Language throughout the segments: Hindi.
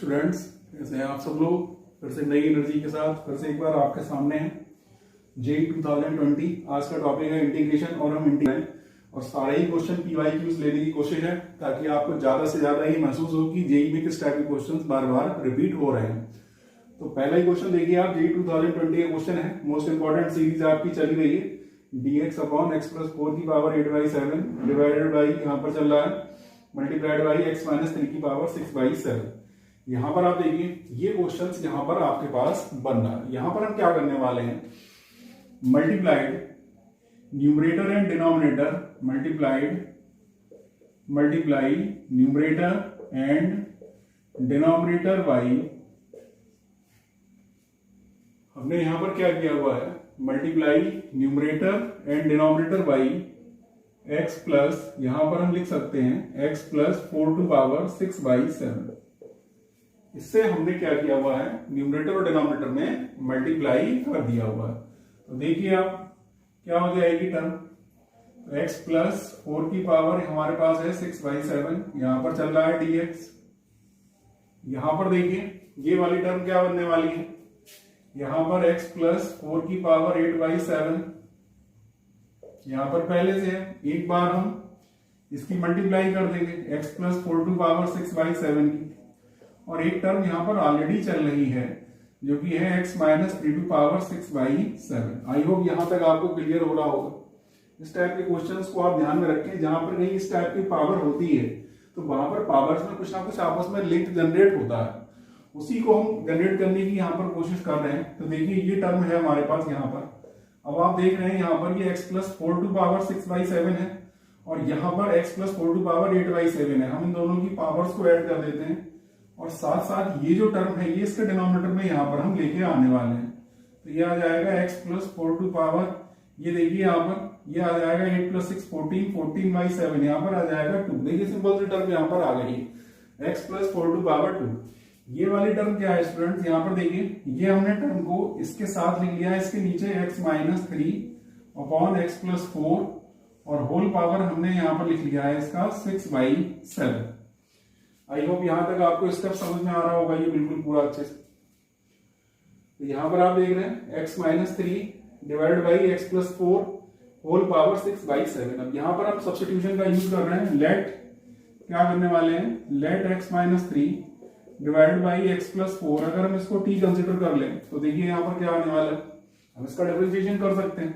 स्टूडेंट्स, कैसे हैं आप सब लोग। फिर से नई एनर्जी के साथ फिर से एक बार आपके सामने है जेई 2020। आज का टॉपिक है इंटीग्रेशन और हम इंटीग्रेशन और सारे ही क्वेश्चन PYQs लेने की कोशिश है ताकि आपको ज्यादा से ज्यादा ही महसूस हो कि जेई में किस टाइप के क्वेश्चंस बार बार रिपीट हो रहे हैं। तो पहला ही क्वेश्चन देखिए आप, जेई 2020 का क्वेश्चन है। मोस्ट इंपॉर्टेंट सीरीज आपकी चली रही है dx अपॉन x प्लस 4 की पावर 8/7 डिवाइडेड बाई यहाँ पर चल रहा है मल्टीप्लाइड बाई x माइनस 3 की पावर 6/7। यहां पर आप देखिए ये क्वेश्चंस यहां पर आपके पास बन रहा है। यहां पर हम क्या करने वाले हैं, multiplied numerator and denominator, multiply numerator and denominator by, हमने यहां पर क्या किया हुआ है, multiply numerator and denominator by x plus, यहां पर हम लिख सकते हैं x प्लस 4 टू पावर 6/7। इससे हमने क्या किया हुआ है, न्यूमरेटर और डिनोमिनेटर में मल्टीप्लाई कर दिया हुआ है। तो देखिए आप क्या हो जाएगी टर्म, x प्लस 4 की पावर हमारे पास है 6/7, यहां पर चल रहा है dx। यहां पर देखिए ये वाली टर्म क्या बनने वाली है, यहां पर x प्लस 4 की पावर 8/7 यहां पर पहले से है। एक बार हम इसकी मल्टीप्लाई कर देंगे x प्लस 4 टू पावर 6/7 की, और एक टर्म यहां पर ऑलरेडी चल रही है जो कि है x minus 3 to power 6/7। I hope यहां तक आपको क्लियर हो रहा होगा। इस टाइप के क्वेश्चंस को आप ध्यान में रखें, जहां पर कहीं इस टाइप की पावर होती है तो वहां पर पावर्स में कुछ ना कुछ आपस में लिंक जनरेट होता है, उसी को हम जनरेट करने की यहाँ पर कोशिश कर रहे हैं। तो देखिए ये टर्म है हमारे पास यहाँ पर, अब आप देख रहे हैं यहाँ पर ये x प्लस 4 टू पावर 6/7 है और यहाँ पर x प्लस 4 टू पावर 8/7 है। हम इन दोनों की पावर्स को ऐड कर देते हैं और साथ साथ ये जो टर्म है ये इसके डिनोमिनेटर में यहाँ पर हम लेके आने वाले हैं। तो ये आ जाएगा x प्लस 4 टू पावर, ये देखिए यहाँ पर ये आ जाएगा 8 प्लस 6 14/7, यहाँ पर आ जाएगा 2। देखिए सिंपल सी टर्म यहाँ पर आ गई है x प्लस 4 टू पावर 2। ये वाली टर्म क्या है स्टूडेंट्स, यहाँ पर देखिए ये हमने टर्म को इसके साथ लिख लिया है, इसके नीचे x minus 3 upon x plus 4 और होल पावर हमने यहाँ पर लिख लिया है इसका 6/7। आई होप यहां तक आपको स्टेप समझ में आ रहा होगा ये बिल्कुल पूरा अच्छे से। तो यहां पर आप देख रहे हैं x minus 3 divided by x plus 4 whole power 6/7। अब यहां पर हम सब्स्टिट्यूशन का यूज कर रहे हैं। लेट क्या करने वाले हैं, let x minus 3 divided by x plus 4, अगर हम इसको t कंसिडर कर लें तो देखिए यहां पर क्या आने वाला है, हम इसका डिफरेंशिएशन कर सकते हैं।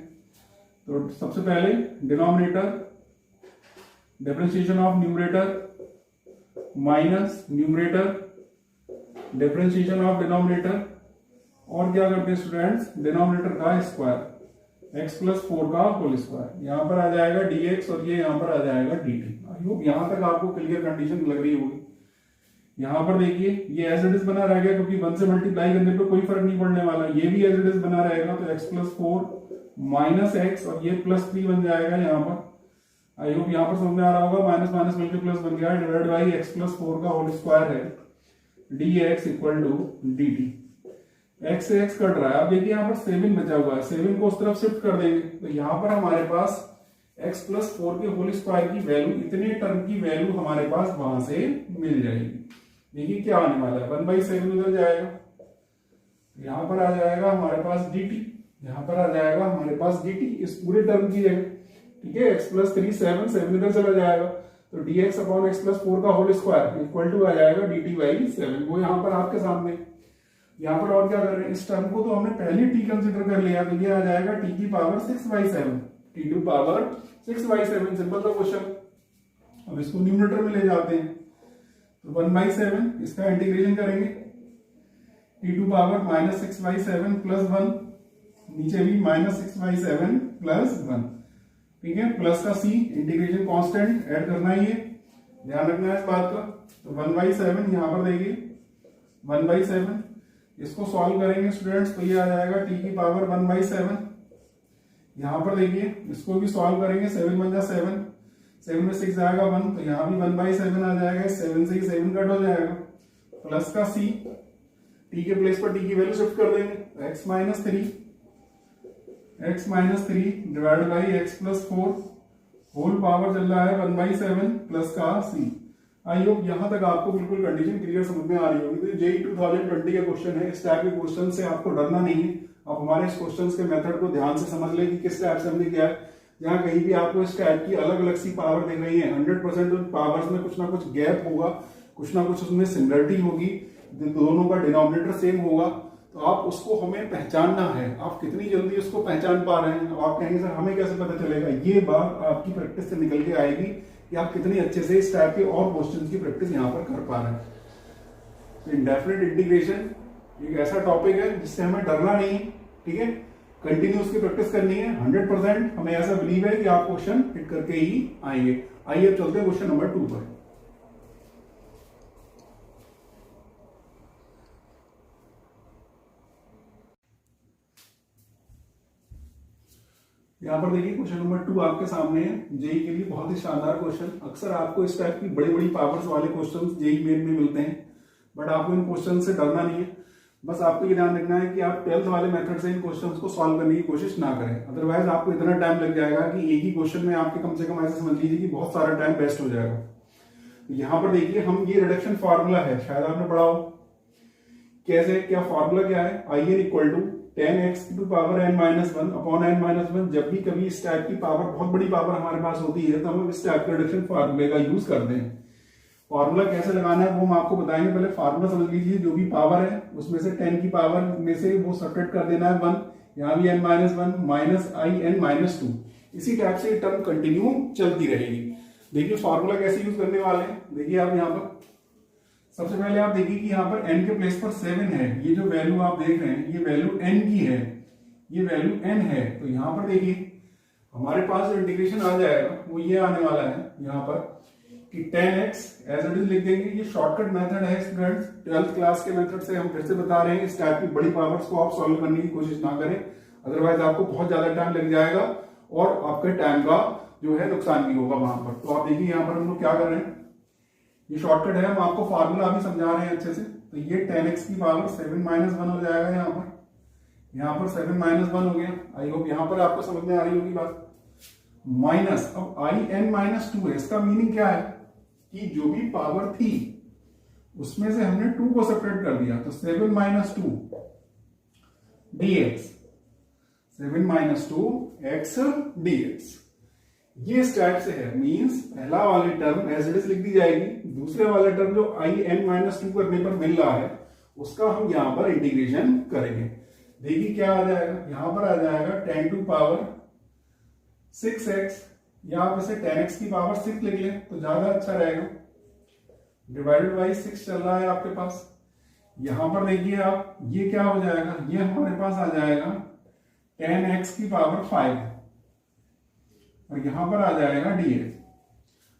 तो सबसे पहले denominator, differentiation of numerator minus numerator, differentiation of denominator, और क्या करते हैं स्टूडेंट्स, डिनोमिनेटर का स्क्वायर x प्लस 4 का होल स्क्वायर, यहां पर आ जाएगा dx और ये यहां पर आ जाएगा dt। आई होप यहां तक आपको क्लियर कंडीशन लग रही होगी। यहां पर देखिए ये एज इट इज बना रहेगा क्योंकि 1 से मल्टीप्लाई करने पे कोई फर्क नहीं पड़ने वाला, ये भी एज इट इज बना रहेगा। तो x प्लस 4 माइनस x और ये प्लस 3 बन जाएगा यहाँ पर। आई होप यहाँ पर समझ में आ रहा होगा, माइनस माइनस मिलकर प्लस बन गया, डिवाइड बाई x प्लस 4 का होल स्क्वायर है dx equal to dt। x से x कट रहा है, अब देखिए यहाँ पर 7 बचा हुआ है, 7 को उस तरफ शिफ्ट कर देंगे तो यहाँ पर हमारे पास x प्लस 4 के होल स्क्वायर की वैल्यू, इतने टर्म की वैल्यू हमारे पास वहां से मिल जाएगी। देखिए क्या आने वाला है, 1/7 उधर जाएगा, यहाँ पर आ जाएगा हमारे पास dt, यहाँ पर आ जाएगा हमारे पास dt इस पूरे टर्म की जगह। ठीक है, x प्लस 3 7 इधर चला जाएगा तो dx अपॉन x प्लस 4 का होल स्क्वायर इक्वल टू आ जाएगा dt/7। वो यहाँ पर आपके सामने। यहाँ पर और क्या कर रहे हैं, इस टर्म को तो हमने पहले t कंसिडर कर लिया, तो ये आ जाएगा t की power 6/7, t to power 6/7। Simple सा क्वेश्चन। अब इसको न्यूमरेटर में ले जाते हैं तो 1/7, इसका इंटीग्रेशन करेंगे t to power minus 6/7 plus 1, नीचे भी माइनस 6/7 प्लस 1। ठीक है, प्लस का c, इंटीग्रेशन कांस्टेंट ऐड करना ही है, ध्यान रखना है इस बात का। तो 1/7 यहां पर देखिए 1/7, इसको सॉल्व करेंगे स्टूडेंट्स तो ये आ जाएगा t की पावर 1/7। यहां पर देखिए इसको भी सॉल्व करेंगे, 7 बन जा 7, 7 में 6 आएगा 1, तो यहां भी 1/7 आ जाएगा, 7 से ही 7 कट हो जाएगा। प्लस का c, t के प्लेस पर t की वैल्यू शिफ्ट कर देंगे, x minus 3 divide by x plus 4 whole power चल रहा है 1/7 प्लस का c। आई होप यहाँ तक आपको बिल्कुल कंडीशन क्लियर समझ में आ रही होगी। तो जेई 2020 का क्वेश्चन है, इस टाइप के क्वेश्चन से आपको डरना नहीं है। आप हमारे इस क्वेश्चन के मेथड को ध्यान से समझ लें कि किस टाइप से हमने किया है। जहाँ कहीं भी आपको इस टाइप की अलग अलग सी पावर दिख रही है, 100% उन पावर्स में कुछ ना कुछ गैप होगा, कुछ ना कुछ उसमें सिमिलरिटी होगी, दोनों का डिनोमिनेटर सेम होगा। तो आप उसको हमें पहचानना है। आप कितनी जल्दी उसको पहचान पा रहे हैं। आप कहेंगे सर हमें कैसे पता चलेगा, ये बात आपकी प्रैक्टिस से निकल के आएगी कि आप कितनी अच्छे से इस टाइप के और क्वेश्चंस की प्रैक्टिस यहाँ पर कर पा रहे हैं। तो इंडेफिनिट इंटीग्रेशन एक ऐसा टॉपिक है जिससे हमें डरना नहीं है, ठीक है। कंटिन्यू उसकी प्रैक्टिस करनी है। 100% हमें ऐसा बिलीव है कि आप क्वेश्चन हिट करके ही आएंगे। आइए अब चलते हैं क्वेश्चन नंबर 2 पर। यहाँ पर देखिए क्वेश्चन नंबर 2 आपके सामने है। जेई के लिए बहुत ही शानदार क्वेश्चन। अक्सर आपको इस टाइप की बड़ी बड़ी पावर्स वाले क्वेश्चंस जेई मेन में मिलते हैं, बट आपको इन क्वेश्चन से डरना नहीं है। बस आपको ये ध्यान रखना है कि आप 12th वाले मेथड से इन क्वेश्चंस को सॉल्व करने की कोशिश ना करें, अदरवाइज आपको इतना टाइम लग जाएगा कि एक ही क्वेश्चन में आपके कम से कम ऐसे समझ लीजिए कि बहुत सारा टाइम वेस्ट हो जाएगा। तो यहाँ पर देखिए हम ये रिडक्शन फार्मूला है, शायद आपने पढ़ा हो। कैसे, क्या फार्मूला क्या है, I n equal to 10x to power n-1 upon n-1। जब भी कभी इस टाइप की पावर, बहुत बड़ी पावर हमारे पास होती है, तो हम इस टाइप के रिडक्शन फार्मूले का यूज करते हैं। फार्मूला कैसे लगाना है वो हम आपको बताएंगे। पहले फार्मूला समझ लीजिए। जो भी पावर है उसमें से 10 की पावर में से वो सब्ट्रैक्ट कर देना है 1, यहाँ भी n-1 माइनस i n-2। इसी टाइप से टर्म कंटिन्यू चलती रहेगी। देखिए फार्मूला कैसे यूज करने वाले हैं। देखिए आप यहाँ पर सबसे पहले आप देखिए कि यहाँ पर n के प्लेस पर 7 है। ये जो वैल्यू आप देख रहे हैं ये वैल्यू n की है, ये वैल्यू n है। तो यहाँ पर देखिए हमारे पास जो इंटीग्रेशन आ जाएगा वो ये आने वाला है यहाँ पर कि 10x एज इट इज लिख देंगे। ये शॉर्टकट मेथड है स्टूडेंट्स, 12th क्लास के मेथड से हम फिर से बता रहे हैं। इस टाइप की बड़ी पावर्स को आप सॉल्व करने की कोशिश ना करें, अदरवाइज आपको बहुत ज्यादा टाइम लग जाएगा और आपके टाइम का जो है नुकसान भी होगा वहां पर। तो आप देखिए यहाँ पर हम लोग क्या कर रहे हैं, ये शॉर्टकट है, हम आपको फार्मूला अभी समझा रहे हैं अच्छे से। तो ये 10x की पावर 7-1 हो जाएगा यहाँ पर 7-1 हो गया। आई होप यहाँ पर आपको समझ में आ रही होगी बात। माइनस, अब i n-2 है। इसका मीनिंग क्या है कि जो भी पावर थी उसमें से हमने 2 को सेपरेट कर दिया, तो 7-2 dx, 7-2 x dx। ये इस टाइप से है, मींस पहला वाली टर्म एज इट इज लिख दी जाएगी, दूसरे वाला टर्म जो i n-2 करने पर मिल रहा है उसका हम यहां पर इंटीग्रेशन करेंगे। देखिए क्या आ जाएगा, यहां पर आ जाएगा 10 टू पावर 6x, या आप इसे 10x की पावर 6 लिख लें तो ज्यादा अच्छा रहेगा। डिवाइडेड बाई 6 चल रहा है आपके पास। यहां पर देखिए आप, ये क्या हो जाएगा, ये हमारे पास आ जाएगा 10x की पावर 5 और यहां पर आ जाएगा dx।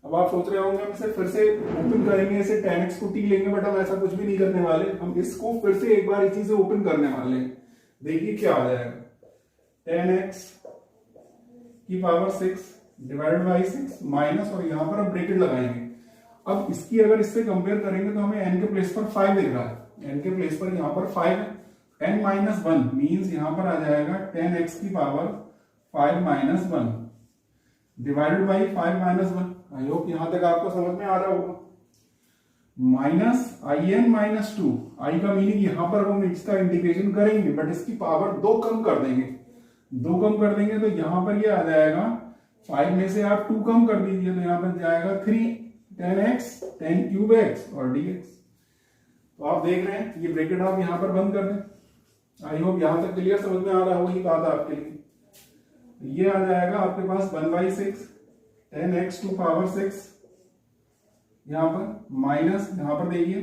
अब आप सोच रहे होंगे हम इसे फिर से ओपन करेंगे, इसे 10x को t लेंगे, बट हम ऐसा कुछ भी नहीं करने वाले। हम इसको फिर से एक बार इसी से ओपन करने वाले हैं। देखिए क्या आ जाएगा, 10x की पावर 6 डिवाइडेड बाई 6 माइनस, और यहां पर हम ब्रैकेट लगाएंगे। अब इसकी अगर इससे कंपेयर करेंगे तो हमें n के प्लेस पर 5 दिख रहा है, n के प्लेस पर यहां पर 5 है। n-1 मींस यहां पर आ जाएगा 10x की power 5-1 divided by 5-1। I hope यहां तक आपको समझ में आ रहा होगा। माइनस in-2, i का मीनिंग यहां पर हम इसका इंटीग्रेशन करेंगे, बट इसकी पावर 2 कम कर देंगे, 2 कम कर देंगे तो यहां पर ये आ जाएगा 5 में से आप 2 कम कर दीजिए तो यहां पर जाएगा 3, 10x 10 क्यूब x और dx। तो आप देख रहे हैं ये ब्रैकेट आप यहां पर बंद कर दें। आई होप यहां तक क्लियर समझ में आ रहा होगी बात आपके लिए। ये आ जाएगा आपके पास 1/6 10x टू पावर 6 यहां पर माइनस, यहां पर देखिए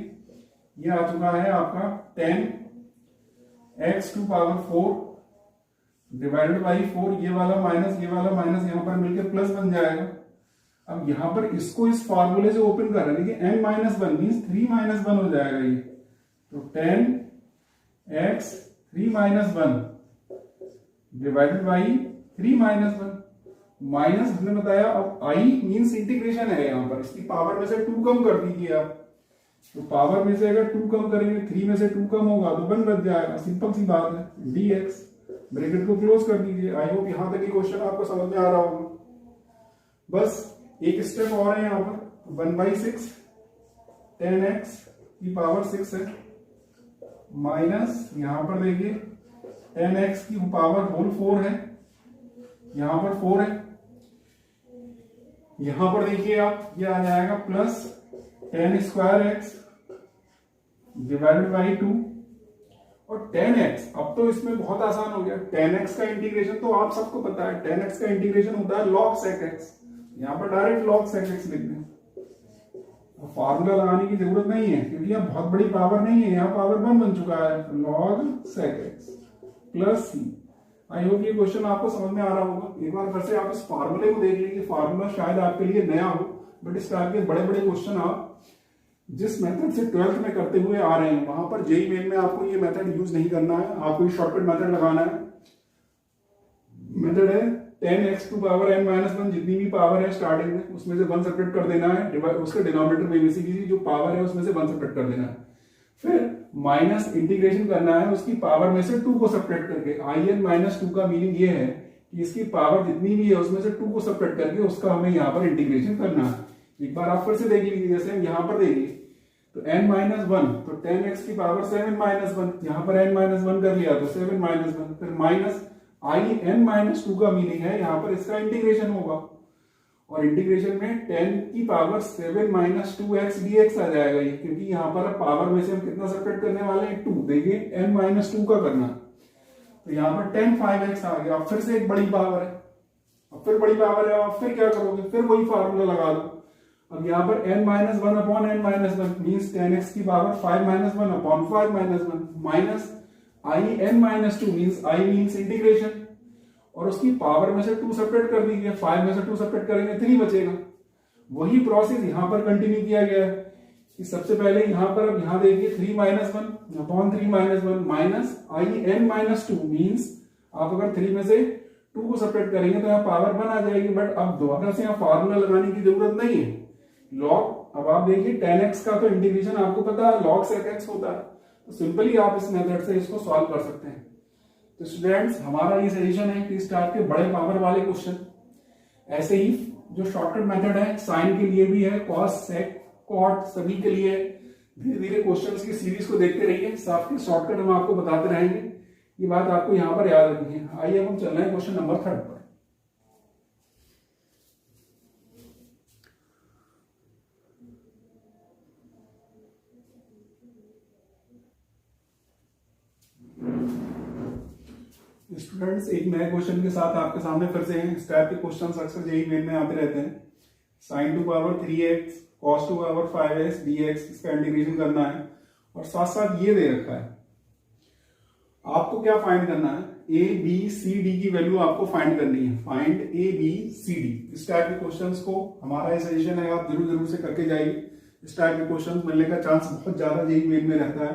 ये आ चुका है आपका 10x to power 4 divided by 4। ये वाला माइनस यहां पर मिलकर प्लस बन जाएगा। अब यहां पर इसको इस फार्मूले से ओपन कर रहे हैं, देखिए n-1 मींस 3-1 हो जाएगा ये, तो 10x 3-1 डिवाइडेड बाई 3-1 माइनस हमने बताया। अब i मींस इंटीग्रेशन है, यहां पर इसकी पावर में से 2 कम कर दीजिए आप, तो पावर में से अगर 2 कम करेंगे 3 में से 2 कम होगा तो 1 बच जाएगा, सिंपल सी बात है। dx ब्रैकेट को क्लोज कर दीजिए। आई होप यहां तक ये क्वेश्चन आपको समझ में आ रहा होगा। बस एक स्टेप और है यहाँ पर, 1/6 10x की पावर 6 है, माइनस यहां पर देखिए 10x की पावर होल 4 है, यहां पर 4 है, यहां पर देखिए आप ये आ जाएगा plus 10 square x divided by 2 और 10x। अब तो इसमें बहुत आसान हो गया, 10x का इंटीग्रेशन तो आप सबको पता है, 10x का इंटीग्रेशन होता है log sec x, यहां पर डायरेक्ट log sec x लिख दें, फार्मूला लगाने की जरूरत नहीं है क्योंकि यहाँ बहुत बड़ी पावर नहीं है, यहाँ पावर 1 बन चुका है, log sec x plus c। I hope ये क्वेश्चन आपको समझ में आ रहा होगा। एक बार फिर से आप इस फार्मूले को देख लीजिए, फार्मूला शायद आपके लिए नया हो, बट इस टाइप के बड़े बड़े क्वेश्चन आप जिस मेथड से 12th में करते हुए आ रहे हैं वहां पर जेईई मेन में आपको ये मेथड यूज नहीं करना है, आपको ये शॉर्टकट मेथड लगाना है। मेथड है 10x to power n minus 1, जितनी भी पावर है स्टार्टिंग में उसमें से 1 सब्ट्रैक्ट कर देना है, उसके डिनोमिनेटर में बेसिकली जो पावर है उसमें से 1 सब्ट्रैक्ट कर देना है, फिर माइनस इंटीग्रेशन करना है उसकी पावर में से 2 को सब्ट्रैक्ट करके। in माइनस 2 का मीनिंग ये है कि इसकी पावर जितनी भी है उसमें से 2 को सब्ट्रैक्ट करके उसका हमें यहाँ पर इंटीग्रेशन करना है। एक बार आप फिर से देख लीजिए, जैसे हम यहाँ पर देखिए तो n माइनस 1 तो 10x की पावर 7 माइनस 1, यहाँ पर n माइनस 1 कर लिया तो 7 माइनस 1, फिर माइनस in माइनस 2 का मीनिंग है यहाँ पर इसका इंटीग्रेशन होगा और इंटीग्रेशन में 10 की पावर 7 माइनस 2x dx आ जाएगा ये, क्योंकि यहाँ पर पावर में से हम कितना सब्ट्रैक्ट करने वाले हैं 2, देखिए n माइनस 2 का करना, तो यहाँ पर 10 5x आ गया। अब फिर से एक बड़ी पावर है, अब फिर बड़ी पावर है, अब फिर क्या करोगे, फिर वही फार्मूला लगा दो। अब यहाँ पर n minus 1 upon n minus 1 means 10x की power 5 minus 1 upon 5 minus 1 minus in minus 2 means i means integration और उसकी पावर में से 2 सेपरेट कर दीजिए, 5 में से 2 सेपरेट करेंगे 3 बचेगा। वही प्रोसेस यहाँ पर कंटिन्यू किया गया है कि सबसे पहले यहाँ पर, अब यहाँ देखिए 3 minus 1 upon 3 minus 1 minus in minus 2 means आप अगर 3 में से 2 को सेपरेट करेंगे तो यहाँ पावर 1 आ जाएगी, बट अब दोबारा से यहाँ फार्मूला लगाने की जरूरत नहीं है। लॉग, अब आप देखिए 10x का तो इंटीग्रेशन आपको पता है log sec x होता है, तो सिंपली आप इस मेथड से इसको सॉल्व कर सकते हैं। तो स्टूडेंट्स हमारा ये सजेशन है कि इस टाइप के बड़े पावर वाले क्वेश्चन, ऐसे ही जो शॉर्टकट मेथड है साइन के लिए भी है, कॉस सेक कॉट सभी के लिए, धीरे धीरे क्वेश्चंस की सीरीज को देखते रहिए, साथ ही शॉर्टकट हम आपको बताते रहेंगे, ये बात आपको यहाँ पर याद रखनी है। आइए हम चल रहे हैं क्वेश्चन नंबर 3 पर। स्टूडेंट्स एक नए क्वेश्चन के साथ आपके सामने फिर से हैं। इस टाइप के क्वेश्चंस अक्सर जेईई मेन में आते रहते हैं। sin to power 3x cos to power 5x dx, इसका इंटीग्रेशन करना है और साथ साथ ये दे रखा है, आपको क्या फाइंड करना है, a b c d की वैल्यू आपको फाइंड करनी है, find a b c d। इस टाइप के क्वेश्चंस को हमारा ये सजेशन है आप जरूर से करके जाइए। इस टाइप के क्वेश्चन मिलने का चांस बहुत ज्यादा जेईई मेन में रहता है,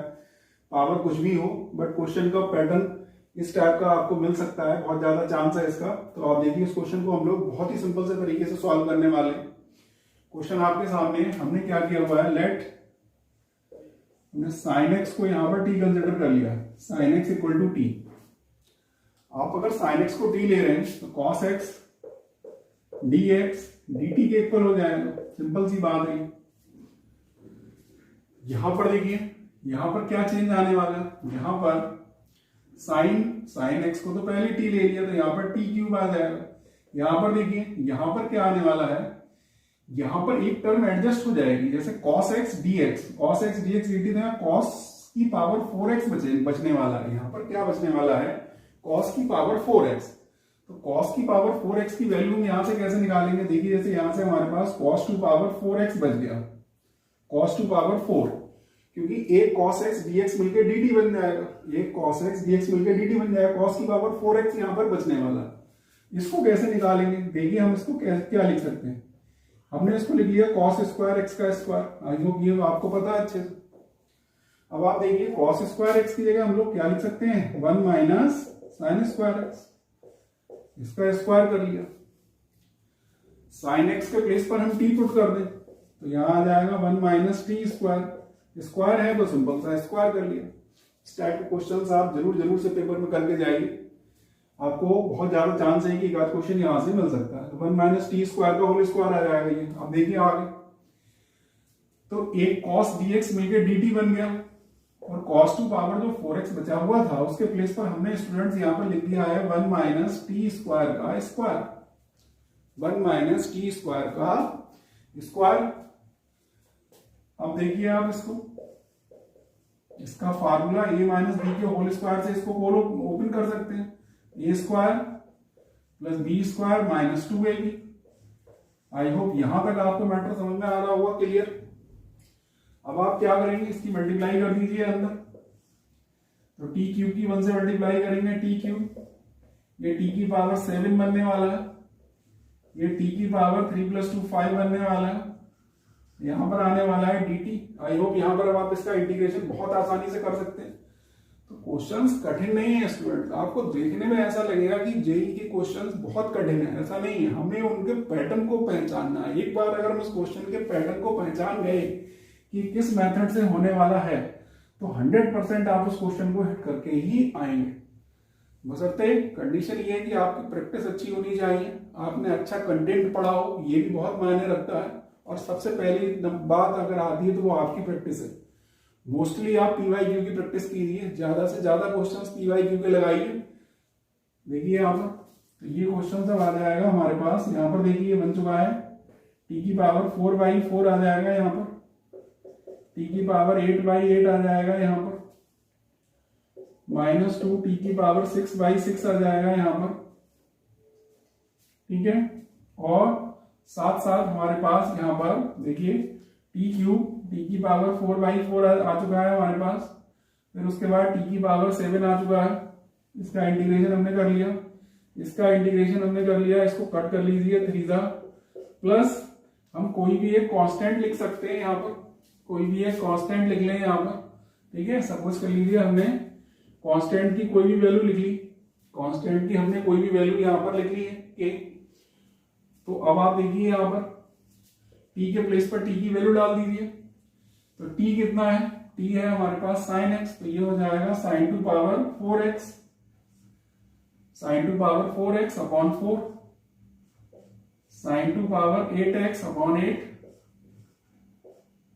पावर कुछ भी हो बट क्वेश्चन का पैटर्न इस टाइप का आपको मिल सकता है, बहुत ज्यादा चांस है इसका। तो आप देखिए इस क्वेश्चन को हम लोग बहुत ही सिंपल से तरीके से सॉल्व करने वाले हैं। क्वेश्चन आपके सामने, हमने क्या किया हुआ है, हमने sin x को यहां पर t कंसिडर कर लिया, sin x equal to t। आप अगर sin x को t ले रहे हैं तो cos x dx dt के इक्वल हो जाएगा, सिंपल सी बात है। यहां पर देखिए यहां पर क्या चेंज आने वाला है, यहां पर sin x को तो पहले t ले लिया तो यहाँ पर t क्यूब आ जाएगा। यहां पर देखिए यहां पर क्या आने वाला है, यहां पर एक टर्म एडजस्ट हो जाएगी, जैसे cos x dx dt, तो यहाँ cos की पावर 4x बचने वाला है। यहाँ पर क्या बचने वाला है, cos की पावर 4x। तो cos की पावर 4x की वैल्यू यहां से कैसे निकालेंगे, देखिए जैसे यहां से हमारे पास cos टू पावर 4x बच गया, cos टू पावर 4, क्योंकि एक cos x dx मिलकर dt बन जाएगा, एक cos x dx मिलकर dt बन जाएगा, cos की पावर 4x यहाँ पर बचने वाला। इसको कैसे निकालेंगे, देखिए हम इसको क्या लिख सकते हैं, हमने इसको लिख लिया cos स्क्वायर x का स्क्वायर, आई होप ये आपको पता है अच्छे से। अब आप देखिए cos स्क्वायर x की जगह हम लोग क्या लिख सकते हैं, 1 माइनस साइन स्क्वायर x, इसका स्क्वायर कर लिया। साइन x के प्लेस पर हम t पुट कर दें तो यहाँ आ जाएगा 1 माइनस टी स्क्वायर, स्क्वायर है तो सिंपल सा स्क्वायर कर लिया। इस टाइप के क्वेश्चंस आप जरूर से पेपर में करके जाइए, आपको बहुत ज्यादा चांस है कि एक आध क्वेश्चन यहां से मिल सकता है। तो 1 माइनस टी स्क्वायर का होल स्क्वायर आ जाएगा ये। अब देखिए आगे तो एक cos dx मिलके dt बन गया, और cos टू पावर जो 4x बचा हुआ था उसके प्लेस पर हमने स्टूडेंट्स यहां पर लिख दिया है 1 माइनस टी स्क्वायर का स्क्वायर, 1 माइनस टी स्क्वायर का स्क्वायर। अब देखिए आप इसका फार्मूला a माइनस बी के होल स्क्वायर से इसको ओपन कर सकते हैं, A square plus B square minus 2ab। I hope यहां तक आपको मैटर समझ में आ रहा होगा, क्लियर। अब आप क्या करेंगे, इसकी मल्टीप्लाई कर दीजिए अंदर, तो टी क्यूब की 1 से मल्टीप्लाई करेंगे, टी क्यूब, ये टी की पावर 7 बनने वाला है, ये टी की पावर 3 + 2 5 बनने वाला है, यहां पर आने वाला है dt। आई होप यहां पर अब आप इसका इंटीग्रेशन बहुत आसानी से कर सकते हैं। तो क्वेश्चंस कठिन नहीं है स्टूडेंट, आपको देखने में ऐसा लगेगा कि जेई के क्वेश्चंस बहुत कठिन है, ऐसा नहीं है। हमें उनके पैटर्न को पहचानना है। एक बार अगर हम उस क्वेश्चन के पैटर्न को पहचान गए कि किस मेथड से होने वाला है, तो 100% आप उस क्वेश्चन को हिट करके ही आएंगे। बशर्ते कंडीशन ये है कि आपकी प्रैक्टिस अच्छी होनी चाहिए, आपने अच्छा कंटेंट पढ़ा हो, ये भी बहुत मायने रखता है। और सबसे पहली बात अगर आती है तो वो आपकी प्रैक्टिस है। मोस्टली आप पीवाईक्यू की प्रैक्टिस कीजिए, ज्यादा से ज्यादा क्वेश्चंस पीवाईक्यू के लगाइए। देखिए यहाँ पर तो ये क्वेश्चन सब आ जाएगा हमारे पास, यहाँ पर देखिए बन चुका है, टी की पावर 4/4 आ जाएगा, यहाँ पर टी की पावर 8/8 आ जाएगा, यहाँ पर -2 टी की पावर 6/6 आ जाएगा यहाँ पर, ठीक है। और साथ साथ हमारे पास यहाँ पर देखिए टी क्यूब, टी की पावर 4/4 आ चुका है हमारे पास, फिर उसके बाद टी की पावर 7 आ चुका है। इसका इंटीग्रेशन हमने कर लिया, इसका इंटीग्रेशन हमने कर लिया, इसको कट कर लीजिए 3 प्लस हम कोई भी एक कांस्टेंट लिख सकते हैं यहाँ पर, कोई भी एक कांस्टेंट लिख लें यहाँ पर, ठीक है। सपोज कर लीजिए हमने कांस्टेंट की कोई भी वैल्यू लिख ली, कांस्टेंट की हमने कोई भी वैल्यू यहाँ पर लिख ली है के। तो अब आप देखिए यहाँ पर t के प्लेस पर t की वैल्यू डाल दीजिए, तो t कितना है, t है हमारे पास sin x, तो ये हो जाएगा sin to power 4x, sin to power 4x upon 4, sin to power 8x upon 8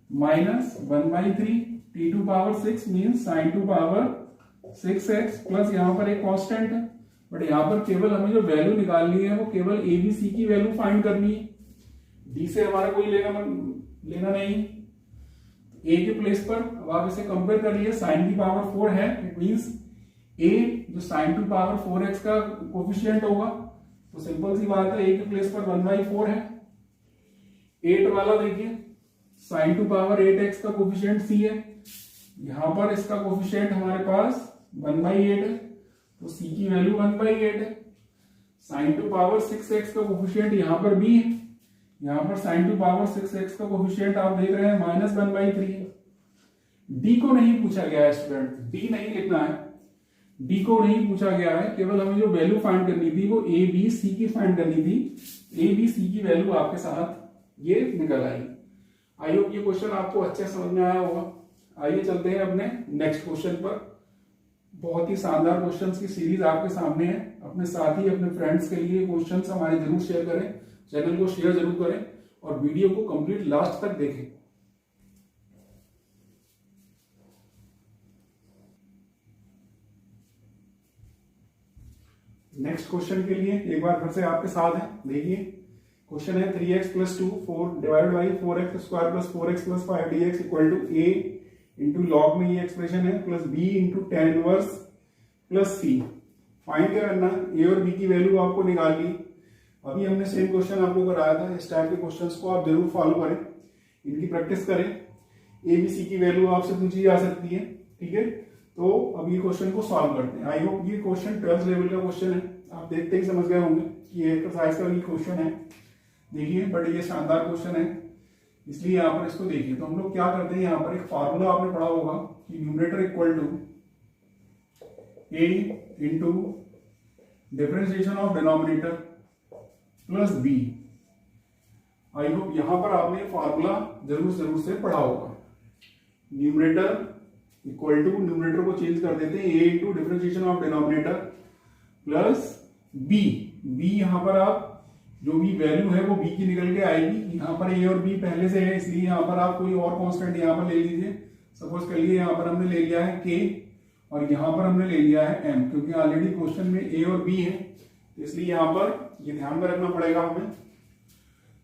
minus 1/3 t to power 6 means sin to power 6x plus यहाँ पर एक कांस्टेंट है, बट यहाँ पर केवल हमें जो वैल्यू निकालनी है वो केवल ए बी सी की वैल्यू फाइंड करनी है, डी से हमारा कोई लेना नहीं। ए के प्लेस पर अब आप इसे कंपेयर कर लिए, साइन की पावर 4 है, इट मींस ए जो साइन टू पावर 4x का कोफिशिएंट होगा, तो सिंपल सी बात है, ए के प्लेस पर 1/4 है। 8 वाला देखिए साइन टू पावर 8x का कोफिशिएंट सी है, यहां पर इसका कोफिशिएंट हमारे पास 1/8 है, तो सी की वैल्यू 1/8 है। साइन टू पावर 6x का कोफिशिएंट यहां पर b है, यहां पर साइन टू पावर 6x का कोफिशिएंट आप देख रहे हैं -1/3 है। डी को नहीं पूछा गया है स्टूडेंट, डी नहीं लिखना है, डी को नहीं पूछा गया है, केवल हमें जो वैल्यू फाइंड करनी थी वो ए बी सी की फाइंड करनी थी। ए बी सी की वैल्यू आपके साथ ये निकल आई। आई होप ये क्वेश्चन आपको अच्छे समझ में आया होगा। आइए चलते हैं अपने नेक्स्ट क्वेश्चन पर। बहुत ही शानदार क्वेश्चंस की सीरीज आपके सामने है, अपने साथी अपने फ्रेंड्स के लिए क्वेश्चंस हमारे जरूर शेयर करें, चैनल को शेयर जरूर करें और वीडियो को कंप्लीट लास्ट तक देखें। नेक्स्ट क्वेश्चन के लिए एक बार फिर से आपके साथ है, देखिए क्वेश्चन है 3x + 2 4 divided by 4x² + 4x + 5 dx equal to a into log में ये एक्सप्रेशन है plus b into tan inverse plus c। Find क्या करना है, a और b की वैल्यू आपको निकालनी। अभी हमने सेम क्वेश्चन आपको कराया था, इस टाइप के क्वेश्चंस को आप जरूर फॉलो करें, इनकी प्रैक्टिस करें। a b c की वैल्यू आपसे पूछी जा सकती है, ठीक है। तो अब ये क्वेश्चन को सॉल्व करते हैं। आई होप ये क्वेश्चन 12th लेवल का क्वेश्चन है, आप देखते ही समझ गए होंगे कि ये एक्सरसाइज का भी क्वेश्चन है। देखिए बट ये शानदार क्वेश्चन है, इसलिए यहाँ पर इसको देखिए। तो हम लोग क्या करते हैं, यहाँ पर एक फार्मूला आपने पढ़ा होगा कि numerator equal to a into differentiation of denominator plus b। I hope यहां पर आपने फार्मूला जरूर से पढ़ा होगा। न्यूमरेटर इक्वल टू, न्यूमरेटर को चेंज कर देते हैं, a into differentiation of denominator plus b। b यहां पर आप जो भी वैल्यू है वो b की निकल के आएगी। यहाँ पर a और b पहले से है, इसलिए यहाँ पर आप कोई और कांस्टेंट यहाँ पर ले लीजिए। सपोज कर लिए यहाँ पर हमने ले लिया है k और यहाँ पर हमने ले लिया है m, क्योंकि ऑलरेडी क्वेश्चन में a और b है, इसलिए यहाँ पर ये ध्यान में रखना पड़ेगा हमें।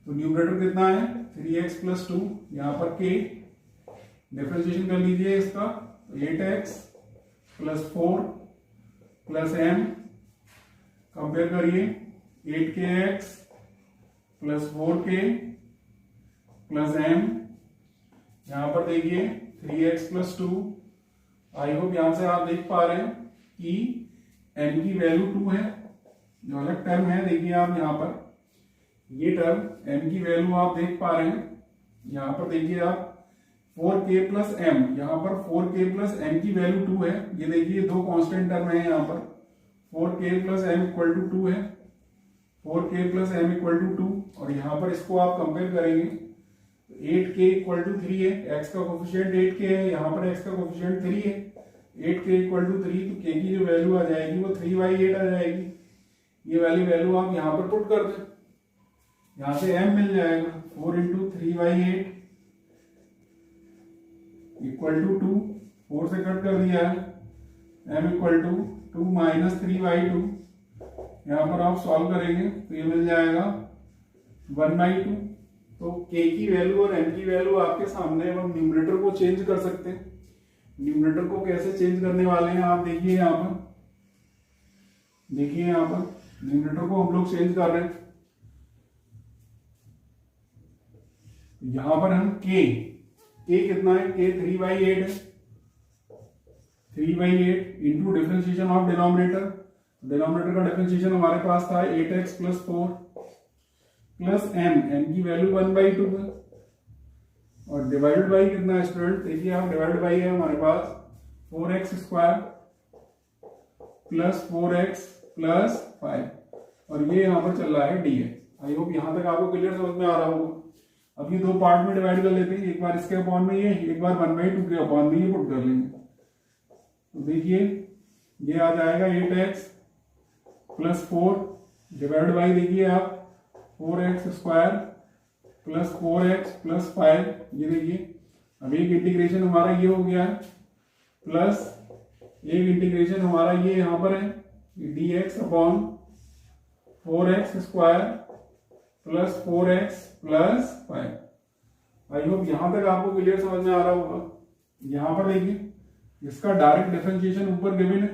तो न्यूमरेटर कितना है 3x + 2, यहाँ पर k डिफरेंशिएशन कर लीजिए इसका, 8x + 4 + m, कंपेयर करिए 8kx + 4k + m, यहाँ पर देखिए 3x + 2। आई होप यहां से आप देख पा रहे हैं कि m की वैल्यू 2 है, जो अलग टर्म है देखिए आप यहाँ पर ये टर्म m की वैल्यू आप देख पा रहे हैं। यहाँ पर देखिए आप 4k + m, यहाँ पर 4k + m की वैल्यू 2 है। ये देखिए दो कांस्टेंट टर्म है, यहाँ पर 4k + m = 2 है, 4k + m = 2, और यहाँ पर इसको आप कंपेयर करेंगे 8k = 3 है, x का कोफिशिएंट 8k है, यहाँ पर x का कोफिशिएंट 3 है, 8k = 3, तो k की जो वैल्यू आ जाएगी वो 3/8 आ जाएगी। ये वाली वैल्यू आप यहाँ पर पुट कर दें, यहाँ से m मिल जाएगा 4 × 3/8 = 2, 4 से कट कर दिया है, m = 2 - 3/2, यहाँ पर आप सॉल्व करेंगे तो ये मिल जाएगा 1/2। तो k की वैल्यू और m की वैल्यू आपके सामने, हम न्यूमरेटर को चेंज कर सकते हैं। न्यूमरेटर को कैसे चेंज करने वाले हैं आप देखिए यहाँ पर, देखिए यहाँ पर न्यूमरेटर को हम लोग चेंज कर रहे हैं। यहां पर हम k कितना है, k 3/8 है, 3/8 into differentiation of denominator. Denominator का डिफरेंशिएशन हमारे पास था 8x + 4 प्लस m की वैल्यू 1/2 है, और डिवाइडेड बाई कितना है स्टूडेंट, देखिए आप डिवाइडेड बाई है हमारे पास 4x² + 4x + 5, और ये यहाँ पर चल रहा है dx। आई होप यहाँ तक आपको क्लियर समझ में आ रहा होगा। अब ये दो पार्ट में डिवाइड कर लेते हैं, एक बार इसके अपॉन में ये, एक बार 1/2 के अपॉन में ये पुट कर लेंगे। तो देखिए ये आ जाएगा 8x + 4 डिवाइड बाई देखिए आप 4x² + 4x + 5, ये देखिए अब एक इंटीग्रेशन हमारा ये हो गया है, प्लस एक इंटीग्रेशन हमारा ये यहाँ पर है dx अपॉन 4x² + 4x + 5। आई होप यहां तक आपको क्लियर समझ में आ रहा होगा। यहां पर देखिए इसका डायरेक्ट डिफरेंशिएशन ऊपर गिवन है,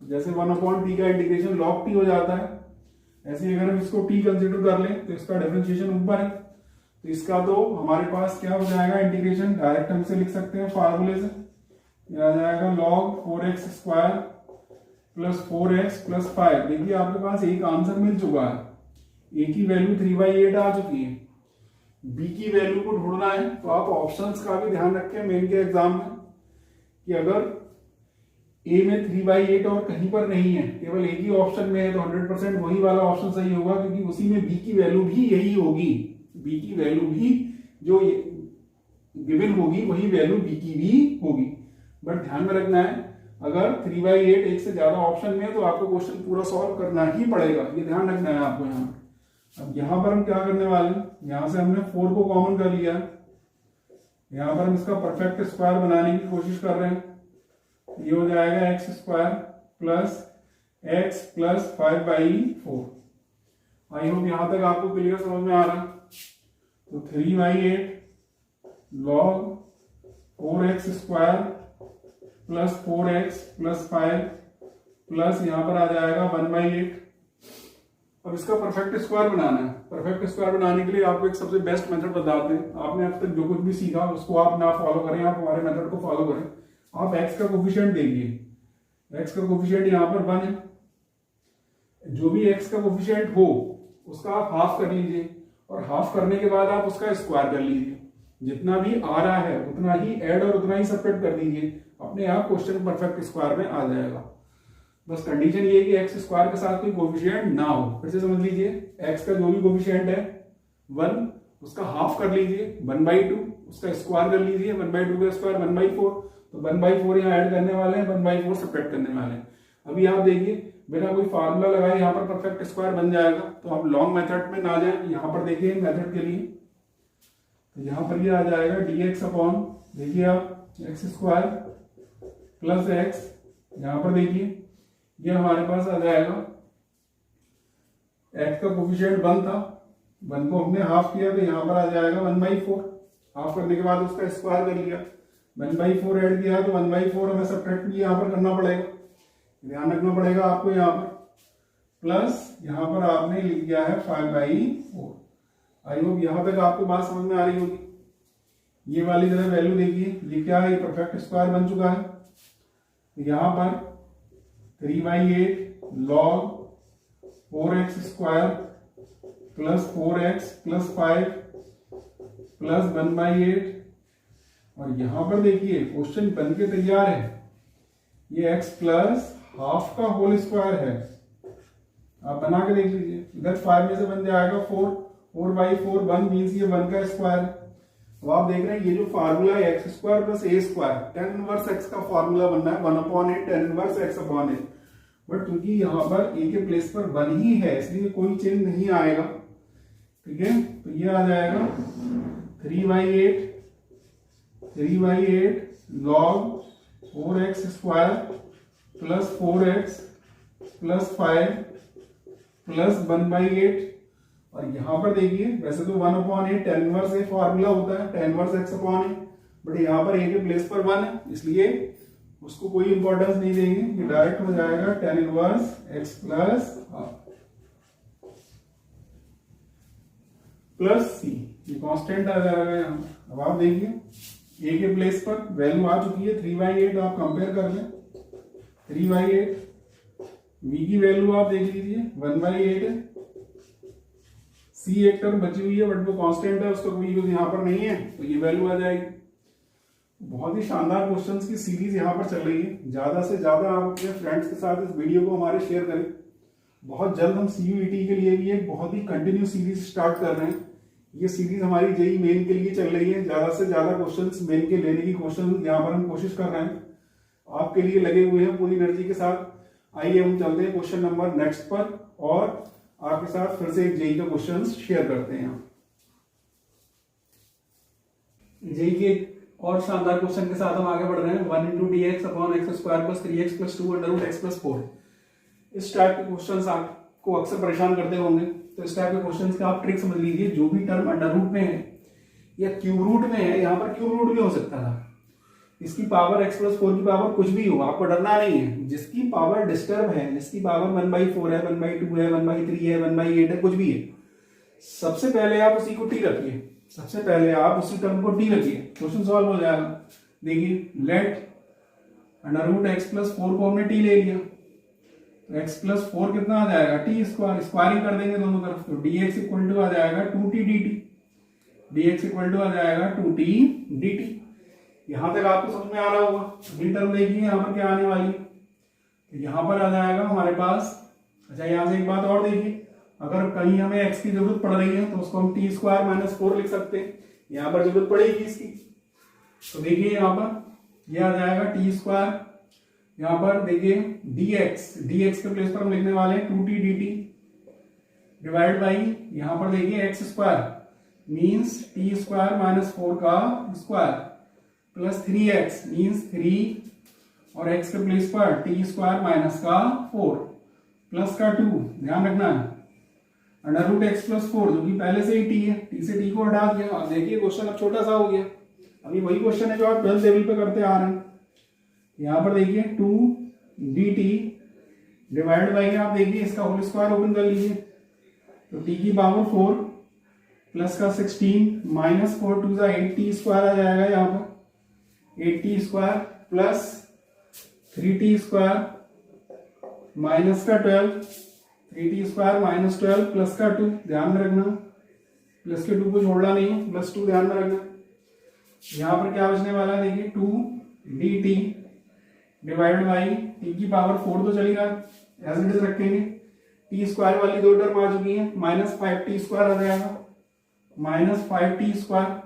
जैसे 1/t का इंटीग्रेशन log t हो जाता है, ऐसे ही अगर हम इसको t कंसीडर कर लें तो इसका डिफरेंशिएशन ऊपर है, तो इसका तो हमारे पास क्या हो जाएगा इंटीग्रेशन, डायरेक्ट हम से लिख सकते हैं फार्मूले से, यह आ जाएगा log 4x² + 4x + 5। देखिए आपके पास एक आंसर मिल चुका है, a की वैल्यू 3/8 आ चुकी है, b की वैल्यू को ढूंढना है। तो आप ऑप्शंस का भी ध्यान रखें मेन के एग्जाम में, कि अगर a में 3/8 और कहीं पर नहीं है, केवल एक ही ऑप्शन में है, तो 100% वही वाला ऑप्शन सही होगा, क्योंकि उसी में b की वैल्यू भी यही होगी, b की वैल्यू भी जो गिवन होगी वही वैल्यू b की भी होगी। बट ध्यान में रखना है, अगर 3/8 एक से ज्यादा ऑप्शन में है तो आपको क्वेश्चन पूरा सॉल्व करना ही पड़ेगा, ये ध्यान रखना है आपको। यहाँ अब यहां पर हम क्या करने वाले हैं, यहां से हमने 4 को कॉमन कर लिया, यहां पर हम इसका परफेक्ट स्क्वायर बनाने की कोशिश कर रहे हैं, ये हो जाएगा x² + x + 5/4। आई होप यहां तक आपको क्लियर समझ में आ रहा है। तो 3/8 log 4x² + 4x + 5 प्लस यहां पर आ जाएगा 1/8। अब इसका परफेक्ट स्क्वायर बनाना है। परफेक्ट स्क्वायर बनाने के लिए आपको एक सबसे बेस्ट मेथड बताते हैं। आपने अब तक जो कुछ भी सीखा उसको आप ना फॉलो करें, आप हमारे मेथड को फॉलो करें। आप x का कोफिशिएंट देखिए, x का कोफिशिएंट यहाँ पर 1 है। जो भी x का कोफिशिएंट हो उसका आप हाफ कर लीजिए, और हाफ करने के बाद आप उसका स्क्वायर कर लीजिए। जितना भी आ रहा है उतना ही ऐड और उतना ही सब्ट्रैक्ट कर दीजिए, अपने आप क्वेश्चन परफेक्ट स्क्वायर में आ जाएगा। बस कंडीशन ये है कि एक्स स्क्वायर के साथ कोई कोफिशिएंट ना हो। फिर से समझ लीजिए, एक्स का जो भी कोफिशिएंट है 1, उसका हाफ कर लीजिए 1/2, उसका स्क्वायर कर लीजिए 1/2 का स्क्वायर 1/4। तो 1/4 यहाँ ऐड करने वाले हैं, 1/4 सब्ट्रैक्ट करने वाले हैं। अभी आप देखिए बिना कोई फार्मूला लगाए यहाँ पर परफेक्ट स्क्वायर बन जाएगा। तो आप लॉन्ग मेथड में ना जाए, यहाँ पर देखिए मेथड के लिए, तो यहाँ पर ये आ जाएगा dx अपॉन, देखिए आप एक्स स्क्वायर प्लस एक्स, यहाँ पर देखिए ये हमारे पास आ जाएगा, एक्स का कोफिशिएंट 1 था, 1 को हमने हाफ किया तो यहाँ पर आ जाएगा 1/4, हाफ करने के बाद उसका स्क्वायर कर लिया, 1/4 ऐड किया तो 1/4 हमें सब्ट्रैक्ट भी यहाँ पर करना पड़ेगा, ध्यान रखना पड़ेगा आपको यहाँ पर, प्लस यहाँ पर आपने लिख दिया है 5/4। आई होप यहाँ तक आपको बात समझ में आ रही होगी। ये वाली जरा वैल्यू देखिए, ये क्या है, ये परफेक्ट स्क्वायर बन चुका है। यहाँ पर 3/8 log 4x square plus 4x plus 5 plus 1/8, और यहां पर देखिए क्वेश्चन बन के तैयार है, ये x प्लस हाफ का होल स्क्वायर है, आप बना के देख लीजिए, इधर 5 में से बन जाएगा 4/4 1 मीन्स ये 1 का स्क्वायर है। अब आप देख रहे हैं ये जो फार्मूला है x square plus a square, tan inverse x का फार्मूला बनना है 1/8 tan inverse x upon a, but क्योंकि यहाँ पर a के प्लेस पर 1 ही है इसलिए कोई चेंज नहीं आएगा, ठीक है। तो ये आ जाएगा 3/8 log 4x square plus 4x plus 5 plus 1/8, और यहां पर देखिए वैसे तो 1/8 tan इनवर्स ए फार्मूला होता है, tan inverse x upon A, but यहाँ पर a के प्लेस पर 1 है इसलिए उसको कोई इंपॉर्टेंस नहीं देंगे, ये डायरेक्ट हो जाएगा tan inverse x plus plus c, ये कांस्टेंट आ जाएगा यहाँ। अब आप देखिए a के प्लेस पर वैल्यू आ चुकी है 3/8, आप कंपेयर कर लें 3/8, v की वैल्यू आप देख लीजिए 1/8 है, c एक टर्म बची हुई है बट वो कांस्टेंट है, उसका कोई यूज यहाँ पर नहीं है, तो ये वैल्यू आ जाएगी। बहुत ही शानदार क्वेश्चंस की सीरीज यहाँ पर चल रही है, ज्यादा से ज्यादा आप अपने फ्रेंड्स के साथ इस वीडियो को हमारे शेयर करें। बहुत जल्द हम CUET के लिए भी एक बहुत ही कंटिन्यू सीरीज स्टार्ट कर रहे हैं, ये सीरीज हमारी JEE मेन के लिए चल रही है, ज्यादा से ज्यादा क्वेश्चंस मेन के लेने की क्वेश्चन यहाँ पर हम कोशिश कर रहे हैं, आपके लिए लगे हुए हैं पूरी एनर्जी के साथ। आइए हम चलते हैं क्वेश्चन नंबर नेक्स्ट पर और आपके साथ फिर से एक JEE का क्वेश्चन शेयर करते हैं। JEE के और शानदार क्वेश्चन के साथ हम आगे बढ़ रहे हैं। 1 × dx upon x square plus 3x plus 2 under root x plus 4। इस टाइप के क्वेश्चंस आपको अक्सर परेशान करते होंगे, तो इस टाइप के क्वेश्चंस का आप ट्रिक समझ लीजिए। जो भी टर्म अंडर रूट में है या क्यूब रूट में है, यहाँ पर क्यूब रूट भी हो सकता था, इसकी पावर x प्लस 4 की पावर कुछ भी हो, आपको डरना नहीं है। जिसकी पावर डिस्टर्ब है, जिसकी पावर 1/4 है, 1/2 है, 1/3 है, 1/8 है, कुछ भी है, सबसे पहले आप उसी को t रखिए, सबसे पहले आप उसी टर्म को t रखिए, क्वेश्चन सॉल्व हो जाएगा। देखिए let under root x plus 4 को हमने t ले लिया, तो x प्लस 4 कितना आ जाएगा, t स्क्वायर, स्क्वायरिंग कर देंगे दोनों तरफ, तो dx इक्वल टू आ जाएगा 2t dt, dx equal to आ जाएगा 2t dt। यहां तक आपको समझ में आ रहा होगा। अगली टर्म देखिए यहाँ पर क्या आने वाली है, तो यहाँ पर आ जाएगा हमारे पास, अच्छा यहाँ से एक बात और देखिए, अगर कहीं हमें x की जरूरत पड़ रही है तो उसको हम t स्क्वायर माइनस 4 लिख सकते हैं, यहाँ पर जरूरत पड़ेगी इसकी, तो देखिए यहाँ पर ये आ जाएगा t स्क्वायर, यहाँ पर देखिए dx के प्लेस पर हम लिखने वाले हैं 2t dt डिवाइड बाई, यहाँ पर देखिए x square means t square minus 4 का स्क्वायर प्लस 3x मीन्स 3 और x के प्लेस पर t स्क्वायर माइनस का 4 प्लस का 2, ध्यान रखना है अंडर रूट x प्लस 4 जो कि पहले से ही t है, t से t को हटा दिया। अब देखिए क्वेश्चन अब छोटा सा हो गया, अभी वही क्वेश्चन है जो आप 12th लेवल पे करते आ रहे हैं। यहाँ पर देखिए 2 dt डिवाइड बाई, आप देखिए इसका होल स्क्वायर ओपन कर लीजिए, तो t की पावर 4 प्लस का 16 माइनस 4 2 8t स्क्वायर आ जाएगा, यहाँ पर 8t square plus 3t square minus का 12, 3t स्क्वायर माइनस 12 प्लस का 2, ध्यान में रखना प्लस के 2 को छोड़ना नहीं है, प्लस 2 ध्यान में रखना। यहाँ पर क्या बचने वाला है देखिए 2 dt डिवाइड बाई t की पावर 4 तो चलेगा एज इट इज रखेंगे, t स्क्वायर वाली दो टर्म आ चुकी है, माइनस 5t स्क्वायर आ जाएगा, माइनस 5t स्क्वायर,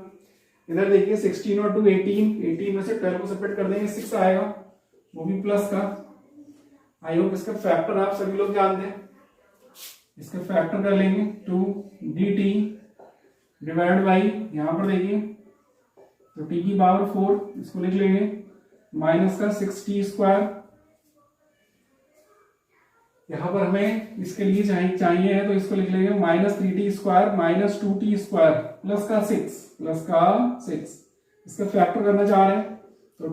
इधर देखिए 16 और 2 18 में से 12 को सेपरेट कर देंगे 6 आएगा, वो भी प्लस का, आई होप इसका फैक्टर आप सभी लोग जानते हैं। इसका फैक्टर कर लेंगे 2dt डिवाइड बाई, यहां पर देखिए तो t की पावर 4, इसको लिख लेंगे माइनस का 6t²। यहां पर हमें इसके लिए चाहिए है तो इसको लिख लेंगे -3t² माइनस 2t² प्लस का 6 इसका फैक्टर करना चाह रहे हैं तो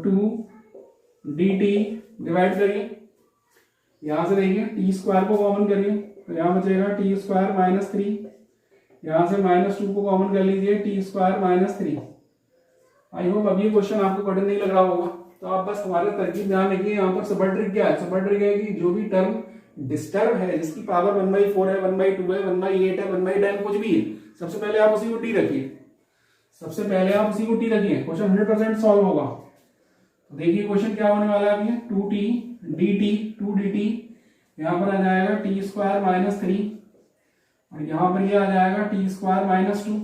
2dt डिवाइड करिए, यहां से देखिए t² को कॉमन करिए तो यहां बचेगा t² माइनस 3, यहां से -2 को कॉमन कर लीजिए t² माइनस 3। आई होप अब ये क्वेश्चन आपको कठिन नहीं लग रहा होगा। तो आप बस हमारे तरकीब ध्यान रखिए, यहाँ पर सुपर ट्रिक क्या है, सुपर ट्रिक है कि जो भी टर्म डिस्टर्ब है जिसकी पावर 1/4 है, 1/2 है, 1/8 है, 1/10 कुछ भी है, सबसे पहले आप उसी को टी रखिए, सबसे पहले आप उसी को टी रखिए, क्वेश्चन 100% सॉल्व होगा। तो देखिए क्वेश्चन क्या होने वाला है, 2dt यहाँ पर आ जाएगा t² माइनस 3 और यहाँ पर ये आ जाएगा t² माइनस 2।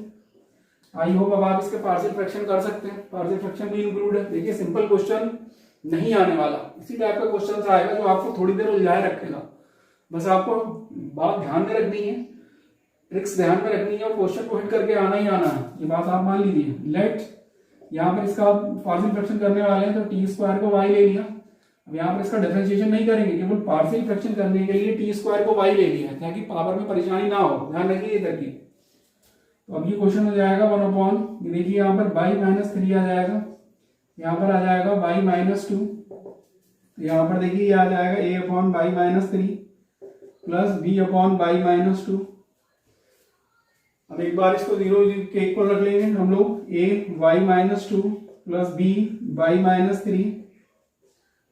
आई होप अब आप इसके पार्शियल फ्रैक्शन कर सकते हैं, पार्शियल फ्रैक्शन भी इंक्लूड है। देखिए सिंपल क्वेश्चन नहीं आने वाला, इसी टाइप का क्वेश्चन आएगा जो आपको थोड़ी देर उलझाए रखेगा। बस आपको बात ध्यान में रखनी है, ट्रिक्स ध्यान में रखनी है और क्वेश्चन को हिट करके आना ही आना है, ये बात आप मान लीजिए। लेट यहाँ पर इसका पार्शियल फ्रैक्शन करने वाले हैं तो t² को y ले लिया, अब यहाँ पर इसका डिफरेंशिएशन नहीं करेंगे, केवल पार्शियल फ्रैक्शन करने के लिए t² को y ले लिया ताकि पावर में परेशानी ना हो, ध्यान रखिए इधर की। तो अब ये क्वेश्चन हो जाएगा 1/, देखिए यहाँ पर y माइनस 3 आ जाएगा, यहाँ पर आ जाएगा y माइनस 2, यहाँ पर देखिए ये आ जाएगा a/y minus 3 plus b/y minus 2। अब एक बार इसको 0 के इक्वल रख लेंगे हम लोग, a y minus 2 plus b y minus 3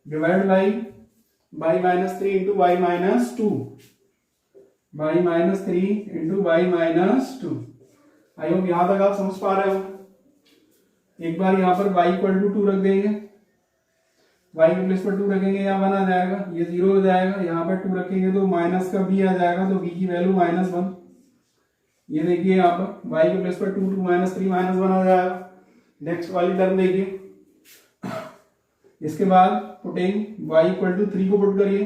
divide by y minus 3 into y minus 2, y minus 3 into y minus 2। I hope यहां तक आप समझ पा रहे हो। एक बार यहाँ पर y इक्वल टू 2 रख देंगे, y के प्लेस पर 2 रखेंगे, यहाँ 1 आ जाएगा, ये 0 हो जाएगा, यहाँ पर 2 रखेंगे तो माइनस का b आ जाएगा, तो b की वैल्यू -1। ये देखिए यहाँ पर y के प्लेस पर 2 माइनस 3 -1 आ जाएगा। नेक्स्ट वाली टर्म देखिए, इसके बाद पुटिंग y इक्वल टू 3 को पुट करिए,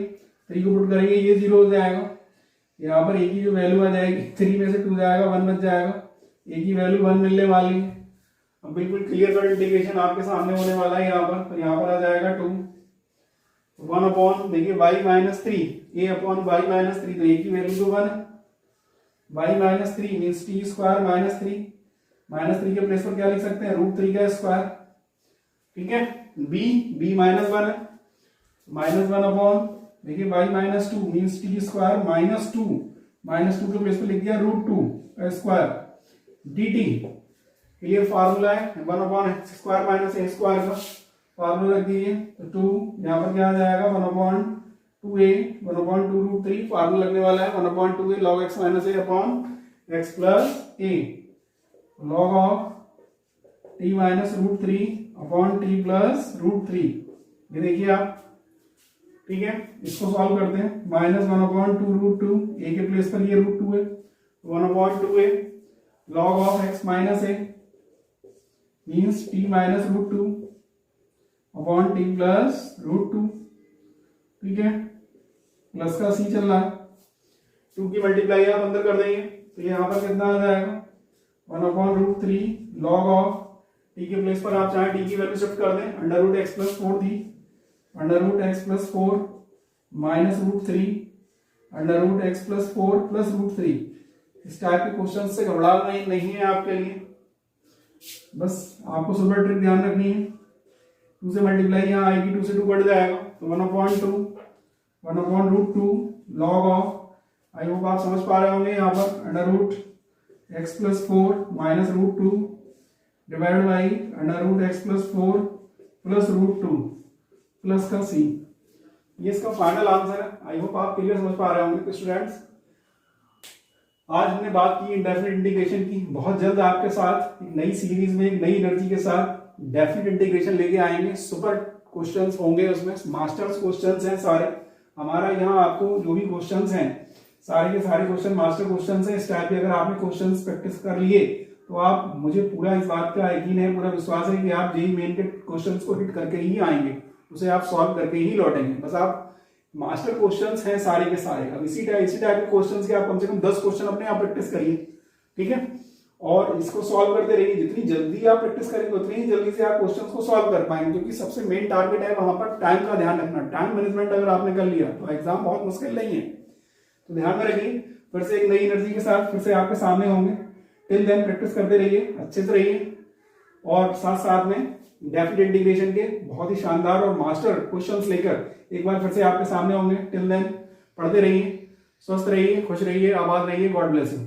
3 को पुट करेंगे ये 0 हो जाएगा, यहाँ पर a की जो वैल्यू आ जाएगी 3 में से 2 जाएगा 1 बच जाएगा, a की वैल्यू 1 मिलने वाली है। अब बिल्कुल क्लियर कट इंटीग्रेशन आपके सामने होने वाला है यहाँ पर, तो यहाँ पर आ जाएगा 2 1/, देखिए y माइनस 3 a/y माइनस 3, तो a की वैल्यू तो 1 है, y minus 3 means t² minus 3, minus 3 के प्लेस पर क्या लिख सकते हैं, √3 का स्क्वायर, ठीक है। b माइनस 1 है, -1/, देखिए y minus 2 means t² minus 2 के प्लेस पर लिख दिया √2 का स्क्वायर dt। क्लियर फार्मूला है 1/x² माइनस a² का फार्मूला रख दीजिए, तो 2 यहाँ पर क्या आ जाएगा 1/2a 1/2√3, फार्मूला लगने वाला है 1/2a log x minus a upon x plus a log of t minus √3 upon t plus √3। ये देखिए आप, ठीक है, इसको सॉल्व करते हैं, -1/2√2, a के प्लेस पर ये √2 है, 1/2a log of x minus a means t minus √2 upon t plus √2, ठीक है, प्लस का c चल रहा है, 2 की मल्टीप्लाई आप अंदर कर देंगे तो यहाँ पर कितना आ जाएगा 1/√3 log ऑफ t के प्लेस पर आप चाहे t की वैल्यू शिफ्ट कर दें, √x प्लस 4 थी, √x plus 4 minus √3 √x plus 4 plus √3। इस टाइप के क्वेश्चन से घबराना नहीं है आपके लिए, बस आपको सुपर ट्रिक ध्यान रखनी है। 2 से मल्टीप्लाई यहाँ आएगी, 2 से 2 बढ़ जाएगा, तो 1/2 log ऑफ, आई होप आप समझ पा रहे होंगे, यहाँ पर √x plus 4 minus √2 divide by √x plus 4 plus √2 plus का c। ये इसका फाइनल आंसर है। आई होप आप क्लियर समझ पा रहे होंगे स्टूडेंट्स। आज हमने बात की इंडेफिनिट इंटीग्रेशन की, बहुत जल्द आपके साथ एक नई सीरीज में एक नई एनर्जी के साथ डेफिनिट इंटीग्रेशन लेके आएंगे। सुपर क्वेश्चंस होंगे उसमें, मास्टर्स क्वेश्चंस हैं सारे। हमारा यहाँ आपको जो भी क्वेश्चंस हैं सारे के सारे क्वेश्चन मास्टर क्वेश्चंस हैं। इस टाइप के अगर आपने क्वेश्चंस प्रैक्टिस कर लिए तो आप, मुझे पूरा इस बात का यकीन है, पूरा विश्वास है कि आप जेईई मेन के क्वेश्चंस को हिट करके ही आएंगे, उसे आप सॉल्व करके ही लौटेंगे। बस आप मास्टर क्वेश्चंस हैं सारे के सारे। अब इसी टाइप के क्वेश्चंस के आप कम से कम 10 क्वेश्चन अपने आप प्रैक्टिस करिए, ठीक है, और इसको सॉल्व करते रहिए। जितनी जल्दी आप प्रैक्टिस करेंगे उतनी ही जल्दी से आप क्वेश्चंस को सॉल्व कर पाएंगे, क्योंकि सबसे मेन टारगेट है वहां पर टाइम का ध्यान रखना। टाइम मैनेजमेंट अगर आपने कर लिया तो एग्जाम बहुत मुश्किल नहीं है। तो ध्यान में रखिए, फिर से एक नई एनर्जी के साथ फिर से आपके सामने होंगे। टिल देन प्रैक्टिस करते रहिए, अच्छे से रहिए, और साथ साथ में डेफिनेट इंटीग्रेशन के बहुत ही शानदार और मास्टर क्वेश्चंस लेकर एक बार फिर से आपके सामने होंगे। टिल देन पढ़ते रहिए, स्वस्थ रहिए, खुश रहिए, आबाद रहिए। God bless you.